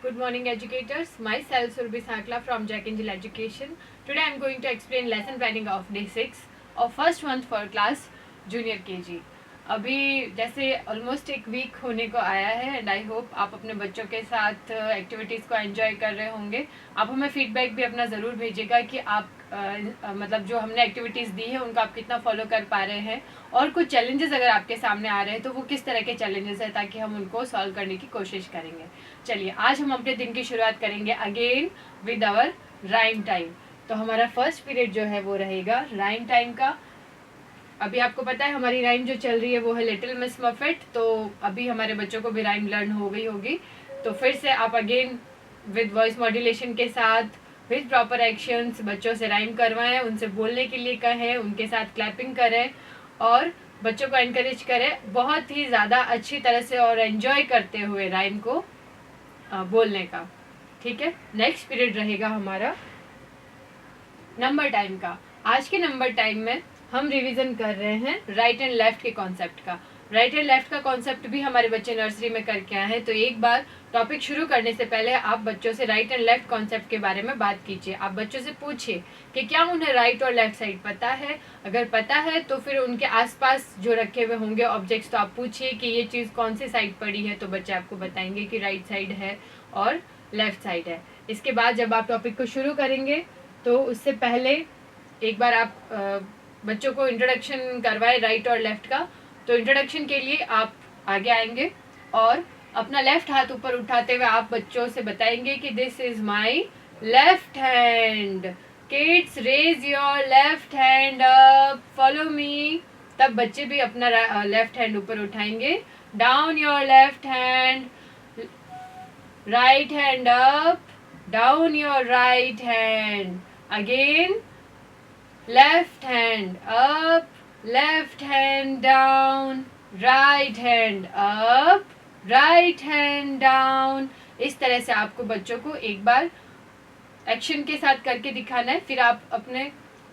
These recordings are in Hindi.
Good morning, educators. Myself Surbi Sakla from Jack Angel Education. Today I am going to explain lesson planning of day 6 of first month for class junior KG. अभी जैसे ऑलमोस्ट एक वीक होने को आया है एंड आई होप आप अपने बच्चों के साथ एक्टिविटीज़ को एंजॉय कर रहे होंगे. आप हमें फीडबैक भी अपना ज़रूर भेजिएगा कि आप मतलब जो हमने एक्टिविटीज़ दी है उनको आप कितना फॉलो कर पा रहे हैं, और कुछ चैलेंजेस अगर आपके सामने आ रहे हैं तो वो किस तरह के चैलेंजेस हैं, ताकि हम उनको सॉल्व करने की कोशिश करेंगे. चलिए आज हम अपने दिन की शुरुआत करेंगे again with our rhyme time. तो हमारा फर्स्ट पीरियड जो है वो रहेगा राइम टाइम का. अभी आपको पता है हमारी राइम जो चल रही है वो है लिटिल मिस मफेट. तो अभी हमारे बच्चों को भी राइम लर्न हो गई होगी. तो फिर से आप अगेन विद वॉइस मॉड्यूलेशन के साथ विद प्रॉपर एक्शंस बच्चों से राइम करवाएं, उनसे बोलने के लिए कहें, उनके साथ क्लैपिंग करें और बच्चों को एनकरेज करें बहुत ही ज़्यादा अच्छी तरह से और एंजॉय करते हुए राइम को बोलने का. ठीक है. नेक्स्ट पीरियड रहेगा हमारा नंबर टाइम का. आज के नंबर टाइम में हम रिवीजन कर रहे हैं राइट एंड लेफ्ट के कॉन्सेप्ट का. राइट एंड लेफ्ट का कॉन्सेप्ट भी हमारे बच्चे नर्सरी में करके आए हैं. तो एक बार टॉपिक शुरू करने से पहले आप बच्चों से राइट एंड लेफ्ट कॉन्सेप्ट के बारे में बात कीजिए. आप बच्चों से पूछिए कि क्या उन्हें राइट और लेफ्ट साइड पता है. अगर पता है तो फिर उनके आसपास जो रखे हुए होंगे ऑब्जेक्ट्स तो आप पूछिए कि ये चीज़ कौन सी साइड पड़ी है. तो बच्चे आपको बताएंगे कि राइट साइड है और लेफ्ट साइड है. इसके बाद जब आप टॉपिक को शुरू करेंगे तो उससे पहले एक बार आप बच्चों को इंट्रोडक्शन करवाए राइट और लेफ्ट का. तो इंट्रोडक्शन के लिए आप आगे आएंगे और अपना लेफ्ट हाथ ऊपर उठाते हुए आप बच्चों से बताएंगे कि this is my left hand. Kids raise your left hand up, follow me. तब बच्चे भी अपना लेफ्ट हैंड ऊपर उठाएंगे. Down your left hand, right hand up, down your right hand. Again left hand up, left hand down, right hand up, right hand down. इस तरह से आपको बच्चों को एक बार एक्शन के साथ करके दिखाना है. फिर आप अपने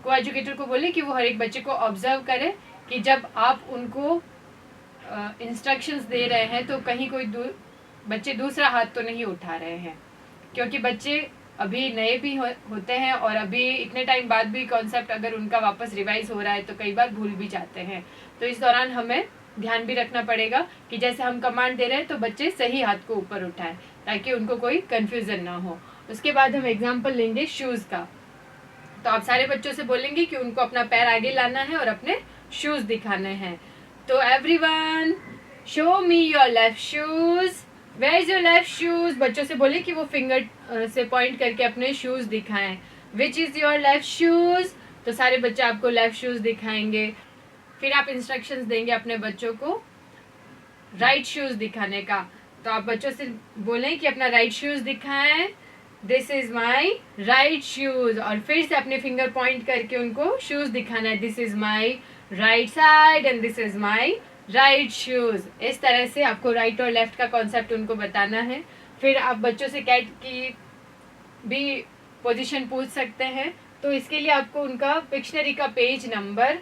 को एजुकेटर को बोले कि वो हर एक बच्चे को ऑब्जर्व करे कि जब आप उनको इंस्ट्रक्शंस दे रहे हैं तो कहीं कोई बच्चे दूसरा हाथ तो नहीं उठा रहे हैं, क्योंकि बच्चे अभी नए भी होते हैं और अभी इतने टाइम बाद भी कॉन्सेप्ट अगर उनका वापस रिवाइज हो रहा है तो कई बार भूल भी जाते हैं. तो इस दौरान हमें ध्यान भी रखना पड़ेगा कि जैसे हम कमांड दे रहे हैं तो बच्चे सही हाथ को ऊपर उठाएं ताकि उनको कोई कन्फ्यूज़न ना हो. उसके बाद हम एग्जाम्पल लेंगे शूज़ का. तो आप सारे बच्चों से बोलेंगे कि उनको अपना पैर आगे लाना है और अपने शूज़ दिखाने हैं. तो everyone show me your left shoes. Where is your left shoes. बच्चों से बोले कि वो फिंगर से पॉइंट करके अपने शूज दिखाएं. Which is your left shoes. तो सारे बच्चे आपको लेफ्ट शूज दिखाएंगे. फिर आप इंस्ट्रक्शंस देंगे अपने बच्चों को राइट शूज दिखाने का. तो आप बच्चों से बोलें कि अपना राइट शूज दिखाएं. This is my right shoes. और फिर से अपने फिंगर पॉइंट करके उनको शूज दिखाना है. This is my right side and this is my right shoes. इस तरह से आपको राइट और लेफ्ट का कॉन्सेप्ट उनको बताना है. फिर आप बच्चों से कैट की भी पोजीशन पूछ सकते हैं. तो इसके लिए आपको उनका पिक्शनरी का पेज नंबर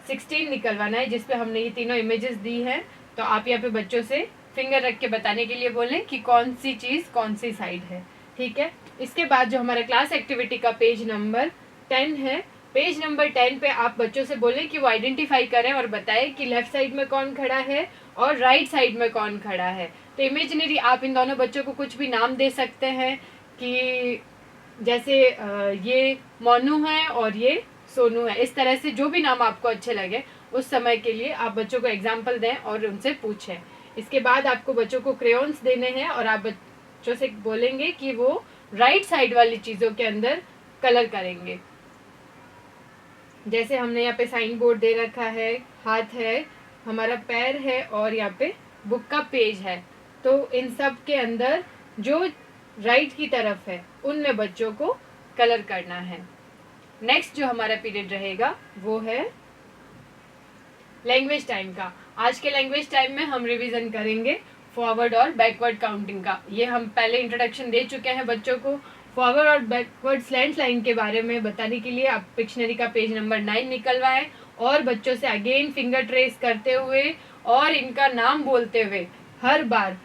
16 निकलवाना है जिसपे हमने ये तीनों इमेजेस दी हैं. तो आप यहाँ पे बच्चों से फिंगर रख के बताने के लिए बोलें कि कौन सी चीज़ कौन सी साइड है. ठीक है. इसके बाद जो हमारा क्लास एक्टिविटी का पेज नंबर 10 है, पेज नंबर 10 पे आप बच्चों से बोलें कि वो आइडेंटिफाई करें और बताएं कि लेफ्ट साइड में कौन खड़ा है और राइट साइड में कौन खड़ा है. तो इमेजिनरी आप इन दोनों बच्चों को कुछ भी नाम दे सकते हैं कि जैसे ये मोनू है और ये सोनू है. इस तरह से जो भी नाम आपको अच्छे लगे उस समय के लिए आप बच्चों को एग्जाम्पल दें और उनसे पूछें. इसके बाद आपको बच्चों को क्रेयॉन्स देने हैं और आप बच्चों से बोलेंगे कि वो राइट साइड वाली चीज़ों के अंदर कलर करेंगे. जैसे हमने यहाँ पे साइन बोर्ड दे रखा है, हाथ है, हमारा पैर है और यहाँ पे बुक का पेज है. तो इन सब के अंदर जो राइट की तरफ है उनमें बच्चों को कलर करना है. नेक्स्ट जो हमारा पीरियड रहेगा वो है लैंग्वेज टाइम का. आज के लैंग्वेज टाइम में हम रिवीजन करेंगे फॉरवर्ड और बैकवर्ड काउंटिंग का. ये हम पहले इंट्रोडक्शन दे चुके हैं बच्चों को. फॉरवर्ड और बैकवर्ड स्लैंट लाइन के बारे में बताने के लिए आप पिक्शनरी का पेज नंबर 9 निकलवाएं और बच्चों से अगेन फिंगर ट्रेस करते हुए और इनका नाम बोलते हुए हर बार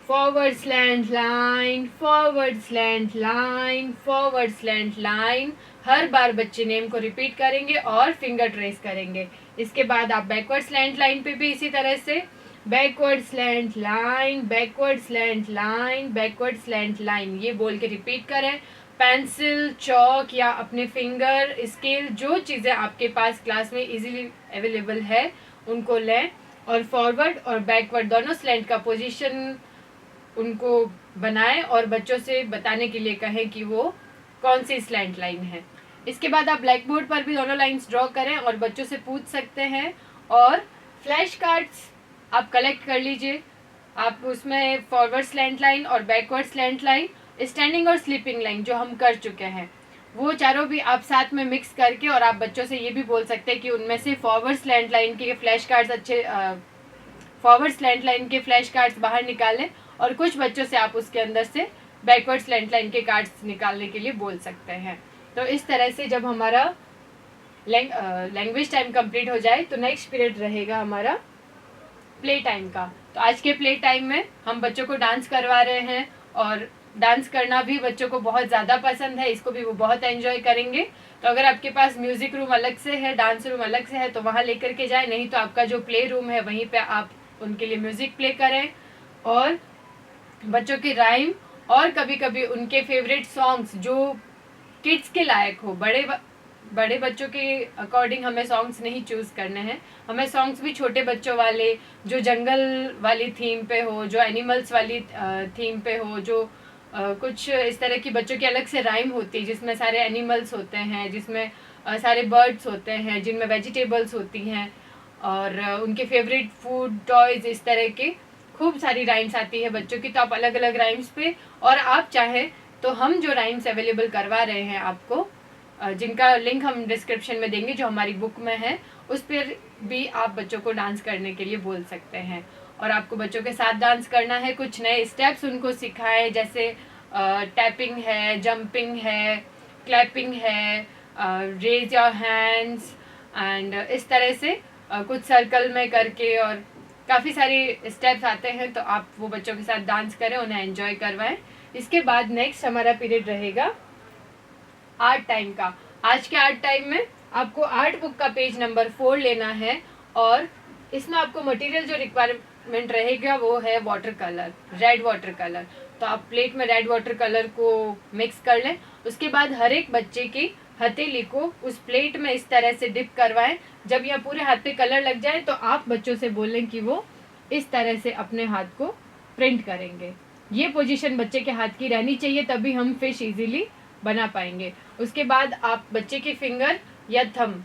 forward slant line, forward slant line, forward slant line. हर बार बच्चे नेम को रिपीट करेंगे और फिंगर ट्रेस करेंगे। इसके बाद आप बैकवर्ड स्लैंट लाइन पे भी इसी तरह से backward slant line, backward slant line, backward slant line ये बोल के रिपीट करें। पेंसिल, चौक या अपने फिंगर, स्केल, जो चीज़ें आपके पास क्लास में इजीली अवेलेबल है उनको लें और फॉरवर्ड और बैकवर्ड दोनों स्लैंट का पोजीशन उनको बनाएं और बच्चों से बताने के लिए कहें कि वो कौन सी स्लैंट लाइन है। इसके बाद आप ब्लैक बोर्ड पर भी दोनों लाइंस ड्रॉ करें और बच्चों से पूछ सकते हैं। और फ्लैश कार्ड्स आप कलेक्ट कर लीजिए। आप उसमें फॉरवर्ड स्लैंट लाइन और बैकवर्ड स्लैंट लाइन, स्टैंडिंग और स्लीपिंग लाइन जो हम कर चुके हैं वो चारों भी आप साथ में मिक्स करके, और आप बच्चों से ये भी बोल सकते हैं कि उनमें से फॉरवर्ड स्लैंट लाइन के flash cards forward slant line के फ्लैश कार्ड्स बाहर निकालें और कुछ बच्चों से आप उसके अंदर से बैकवर्ड स्लैंट लाइन के कार्ड्स निकालने के लिए बोल सकते हैं। तो इस तरह से जब हमारा लैंग्वेज टाइम कंप्लीट हो जाए तो नेक्स्ट पीरियड रहेगा हमारा प्ले टाइम का। तो आज के प्ले टाइम में हम बच्चों को डांस करवा रहे हैं और डांस करना भी बच्चों को बहुत ज़्यादा पसंद है, इसको भी वो बहुत एंजॉय करेंगे। तो अगर आपके पास म्यूज़िक रूम अलग से है, डांस रूम अलग से है तो वहाँ लेकर के जाए, नहीं तो आपका जो प्ले रूम है वहीं पे आप उनके लिए म्यूज़िक प्ले करें और बच्चों की राइम और कभी कभी उनके फेवरेट सॉन्ग्स जो किड्स के लायक हो। बड़े बच्चों के अकॉर्डिंग हमें सॉन्ग्स नहीं चूज़ करने हैं, हमें सॉन्ग्स भी छोटे बच्चों वाले जो जंगल वाली थीम पे हो, जो एनिमल्स वाली थीम पे हो, जो कुछ इस तरह की बच्चों की अलग से राइम होती है जिसमें सारे एनिमल्स होते हैं, जिसमें सारे बर्ड्स होते हैं, जिनमें वेजिटेबल्स होती हैं और उनके फेवरेट फूड, टॉयज़, इस तरह के खूब सारी राइम्स आती है बच्चों की। तो आप अलग अलग राइम्स पे, और आप चाहें तो हम जो राइम्स अवेलेबल करवा रहे हैं आपको, जिनका लिंक हम डिस्क्रिप्शन में देंगे जो हमारी बुक में है, उस पर भी आप बच्चों को डांस करने के लिए बोल सकते हैं। और आपको बच्चों के साथ डांस करना है, कुछ नए स्टेप्स उनको सिखाएं, जैसे टैपिंग है, जंपिंग है, क्लैपिंग है, रेज योर हैंड्स एंड इस तरह से कुछ सर्कल में करके, और काफ़ी सारे स्टेप्स आते हैं। तो आप वो बच्चों के साथ डांस करें, उन्हें एंजॉय करवाएं। इसके बाद नेक्स्ट हमारा पीरियड रहेगा आर्ट टाइम का। आज के आर्ट टाइम में आपको आर्ट बुक का पेज नंबर 4 लेना है और इसमें आपको मटेरियल जो रिक्वायरमेंट रहेगा वो है water colour, red water colour. तो आप प्लेट में रेड वाटर कलर को मिक्स कर लें। उसके बाद हर एक बच्चे की हथेली को उस प्लेट में इस तरह से डिप करवाएं। जब यह पूरे हाथ पे कलर लग जाए तो आप बच्चों से बोलें कि वो इस तरह से अपने हाथ को प्रिंट करेंगे। ये पोजीशन बच्चे के हाथ की रहनी चाहिए, तभी हम फिश इजीली बना पाएंगे। उसके बाद आप बच्चे की फिंगर या थंब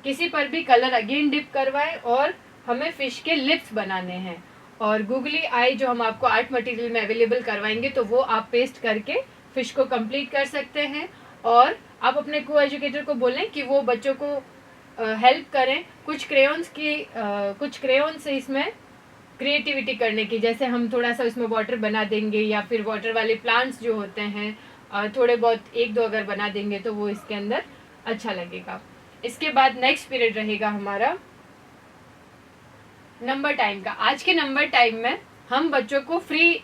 किसी पर भी कलर अगेन डिप करवाएं और हमें फिश के लिप्स बनाने हैं। और गूगली आई जो हम आपको आर्ट मटेरियल में अवेलेबल करवाएंगे तो वो आप पेस्ट करके फिश को कंप्लीट कर सकते हैं। और आप अपने को एजुकेटर को बोलें कि वो बच्चों को हेल्प करें कुछ क्रेयॉन्स से इसमें क्रिएटिविटी करने की। जैसे हम थोड़ा सा उसमें वाटर बना देंगे या फिर वाटर वाले प्लांट्स जो होते हैं थोड़े बहुत 1-2 अगर बना देंगे तो वो इसके अंदर अच्छा लगेगा। इसके बाद नेक्स्ट पीरियड रहेगा हमारा नंबर टाइम का। आज के नंबर टाइम में हम बच्चों को फ्री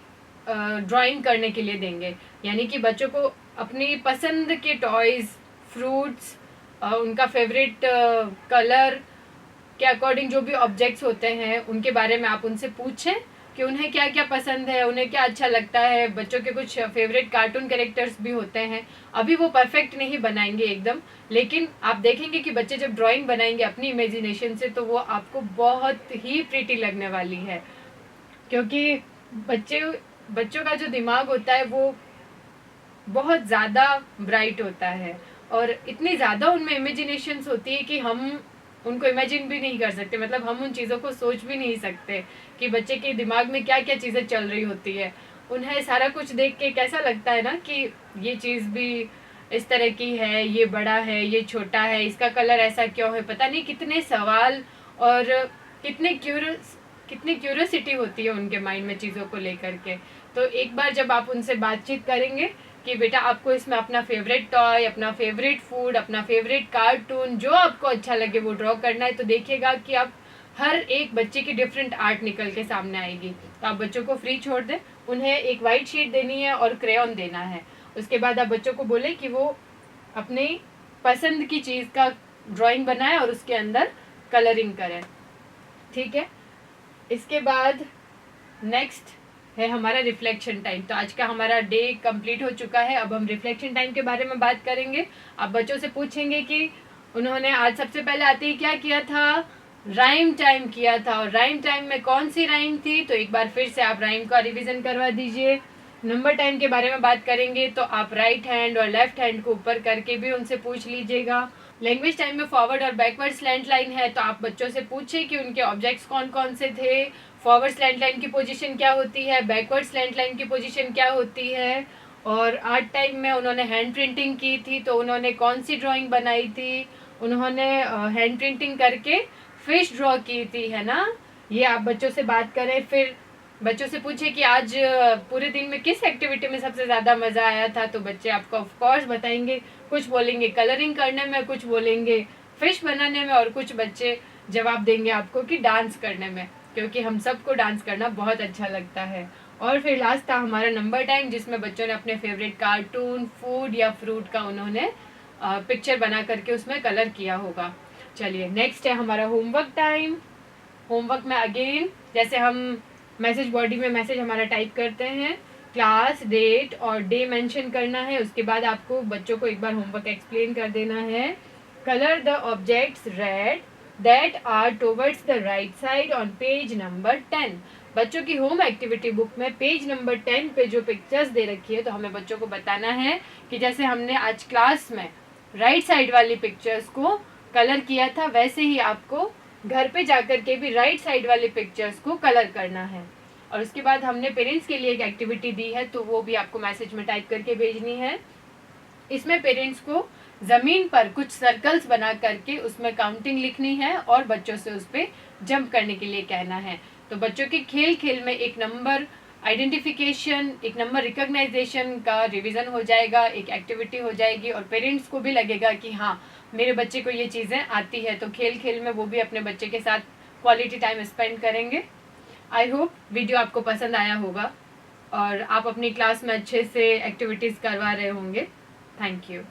ड्राइंग करने के लिए देंगे, यानी कि बच्चों को अपनी पसंद के टॉयज़, फ्रूट्स, उनका फेवरेट कलर के अकॉर्डिंग जो भी ऑब्जेक्ट्स होते हैं उनके बारे में आप उनसे पूछें कि उन्हें क्या क्या पसंद है, उन्हें क्या अच्छा लगता है। बच्चों के कुछ फेवरेट कार्टून कैरेक्टर्स भी होते हैं। अभी वो परफेक्ट नहीं बनाएंगे एकदम, लेकिन आप देखेंगे कि बच्चे जब ड्राइंग बनाएंगे अपनी इमेजिनेशन से तो वो आपको बहुत ही प्रीटी लगने वाली है, क्योंकि बच्चों का जो दिमाग होता है वो बहुत ज़्यादा ब्राइट होता है और इतनी ज़्यादा उनमें इमेजिनेशंस होती है कि हम उनको इमेजिन भी नहीं कर सकते। मतलब हम उन चीज़ों को सोच भी नहीं सकते कि बच्चे के दिमाग में क्या क्या चीज़ें चल रही होती है। उन्हें सारा कुछ देख के कैसा लगता है ना कि ये चीज़ भी इस तरह की है, ये बड़ा है, ये छोटा है, इसका कलर ऐसा क्यों है। पता नहीं कितने सवाल और कितनी क्यूरियोसिटी होती है उनके माइंड में चीज़ों को लेकर के। तो एक बार जब आप उनसे बातचीत करेंगे कि बेटा आपको इसमें अपना फेवरेट टॉय, अपना फेवरेट फूड, अपना फेवरेट कार्टून जो आपको अच्छा लगे वो ड्रॉ करना है, तो देखिएगा कि आप हर एक बच्चे की डिफरेंट आर्ट निकल के सामने आएगी। तो आप बच्चों को फ्री छोड़ दें उन्हें एक वाइट शीट देनी है और क्रेयॉन देना है। उसके बाद आप बच्चों को बोले कि वो अपनी पसंद की चीज़ का ड्राइंग बनाए और उसके अंदर कलरिंग करें, ठीक है। इसके बाद नेक्स्ट है हमारा रिफ्लेक्शन टाइम। तो आज का हमारा डे कंप्लीट हो चुका है। अब हम रिफ्लेक्शन टाइम के बारे में बात करेंगे। आप बच्चों से पूछेंगे कि उन्होंने आज सबसे पहले आते ही क्या किया था, राइम टाइम किया था, और राइम टाइम में कौन सी राइम थी, तो एक बार फिर से आप राइम का रिवीजन करवा दीजिए। नंबर टाइम के बारे में बात करेंगे तो आप राइट हैंड और लेफ्ट हैंड को ऊपर करके भी उनसे पूछ लीजिएगा। लैंग्वेज टाइम में फॉरवर्ड और बैकवर्ड स्लैंट लाइन है, तो आप बच्चों से पूछिए कि उनके ऑब्जेक्ट्स कौन कौन से थे, फॉरवर्ड स्लैंट लाइन की पोजीशन क्या होती है, बैकवर्ड स्लैंट लाइन की पोजीशन क्या होती है। और आर्ट टाइम में उन्होंने हैंड प्रिंटिंग की थी, तो उन्होंने कौन सी ड्राइंग बनाई थी, उन्होंने हैंड प्रिंटिंग करके फिश ड्रॉ की थी, है ना। ये आप बच्चों से बात करें। फिर बच्चों से पूछे कि आज पूरे दिन में किस एक्टिविटी में सबसे ज़्यादा मज़ा आया था, तो बच्चे आपको ऑफ कोर्स बताएंगे। कुछ बोलेंगे कलरिंग करने में, कुछ बोलेंगे फिश बनाने में, और कुछ बच्चे जवाब देंगे आपको कि डांस करने में, क्योंकि हम सबको डांस करना बहुत अच्छा लगता है। और फिर लास्ट था हमारा नंबर टाइम, जिसमें बच्चों ने अपने फेवरेट कार्टून, फूड या फ्रूट का उन्होंने पिक्चर बना करके उसमें कलर किया होगा। चलिए नेक्स्ट है हमारा होमवर्क टाइम। होमवर्क में अगेन जैसे हम मैसेज बॉडी में मैसेज हमारा टाइप करते हैं, क्लास, डेट और डे मेंशन करना है। उसके बाद आपको बच्चों को एक बार होमवर्क एक्सप्लेन कर देना है। Colour the objects red that are towards the right side on page number 10। बच्चों की होम एक्टिविटी बुक में पेज नंबर 10 पे जो पिक्चर्स दे रखी है, तो हमें बच्चों को बताना है कि जैसे हमने आज क्लास में राइट साइड वाली पिक्चर्स को कलर किया था, वैसे ही आपको घर पे जाकर के भी राइट साइड वाली पिक्चर्स को कलर करना है। और उसके बाद हमने पेरेंट्स के लिए एक एक्टिविटी दी है, तो वो भी आपको मैसेज में टाइप करके भेजनी है। इसमें पेरेंट्स को ज़मीन पर कुछ सर्कल्स बना करके उसमें काउंटिंग लिखनी है और बच्चों से उस पर जंप करने के लिए कहना है। तो बच्चों के खेल खेल में एक नंबर आइडेंटिफिकेशन, एक नंबर रिकॉग्नाइजेशन का रिवीजन हो जाएगा, एक एक्टिविटी हो जाएगी, और पेरेंट्स को भी लगेगा कि हाँ मेरे बच्चे को ये चीज़ें आती है, तो खेल खेल में वो भी अपने बच्चे के साथ क्वालिटी टाइम स्पेंड करेंगे। आई होप वीडियो आपको पसंद आया होगा और आप अपनी क्लास में अच्छे से एक्टिविटीज़ करवा रहे होंगे। Thank you.